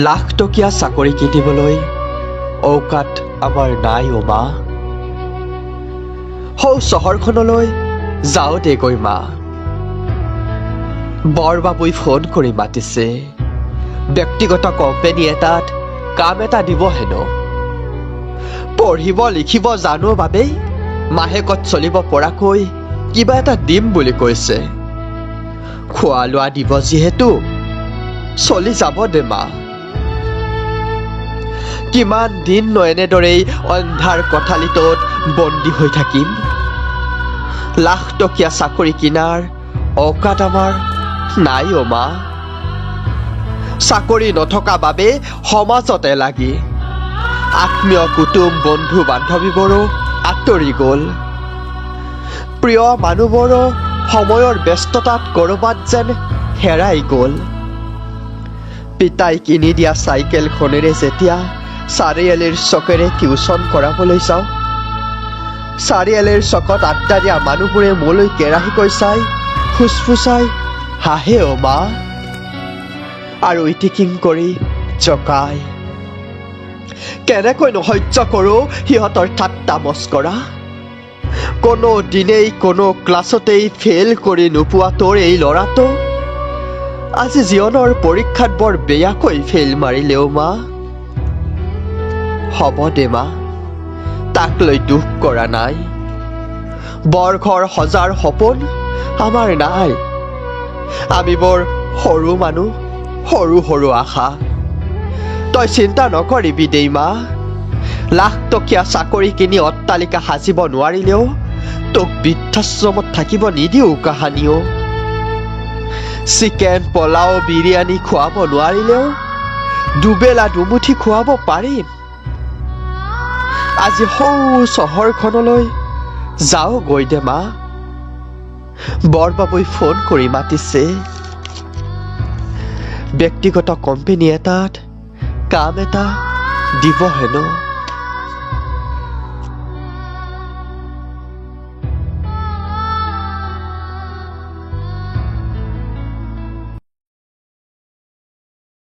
লাখ টকীয়া চাকৰি কিনিবলৈ ঔকাত আমাৰ নাই অ' মা। সৌ চহৰখনলৈ যাওঁ দেগৈ মা। বৰবাবুই ফোন কৰি মাতিছে। ব্যক্তিগত কোম্পানী এটাত কাম এটা দিব হেনো। পঢ়িব লিখিব জানো বাবেই মাহেকত চলিব পৰাকৈ কিবা এটা দিম বুলি কৈছে। খোৱা লোৱা দিব যিহেতু চলি যাব দে মা। কিমান দিন এনেদৰেই অন্ধাৰ কোঠালিটোত বন্দী হৈ থাকিম। লাখ টকীয়া চাকৰি কিনাৰ ঔকাত আমাৰ নাই অ' মা। চাকৰি নথকা বাবে সমাজতে লাগি আত্মীয় কুটুম বন্ধু বান্ধৱীবোৰো আঁতৰি গ'ল। প্ৰিয় মানুহবোৰো সময়ৰ ব্যস্ততাত ক'ৰবাত যেন হেৰাই গ'ল। পিতাই কিনি দিয়া চাইকেলখনেৰে যেতিয়া চাৰিআলিৰ চকেৰে টিউচন কৰাবলৈ যাওঁ, চাৰিআলিৰ চকত আড্ডা দিয়া মানুহবোৰে মোলৈ কেৰাহীকৈ চাই ফুচফুচাই হাঁহে অ' মা। আৰু ইটিকিং কৰি জকাই। কেনেকৈ সহ্য কৰোঁ সিহঁতৰ ঠাট্টা মস্কৰা। কোনো দিনেই কোনো ক্লাছতেই ফেইল কৰি নোপোৱা তোৰ এই ল'ৰাটো আজি জীৱনৰ পৰীক্ষাত বৰ বেয়াকৈ ফেইল মাৰিলেও মা। হ'ব দে মা, তাক লৈ দুখ কৰা নাই। বৰঘৰ সজাৰ সপোন আমাৰ নাই। আমি বৰ সৰু মানুহ, সৰু সৰু আশা। তই চিন্তা নকৰিবি দেই মা। লাখ টকীয়া চাকৰি কিনি অট্টালিকা সাজিব নোৱাৰিলেও তোক বৃদ্ধাশ্ৰমত থাকিব নিদিওঁ কাহানিও। চিকেন পোলাও বিৰিয়ানী খুৱাব নোৱাৰিলেও দুবেলা দুমুঠি খুৱাব পাৰিম। আজি সৌ চহৰখনলৈ যাওঁ গৈ দে মা। বৰবাবুই ফোন কৰি মাতিছে। ব্যক্তিগত কোম্পানী এটাত কাম এটা দিব হেনো।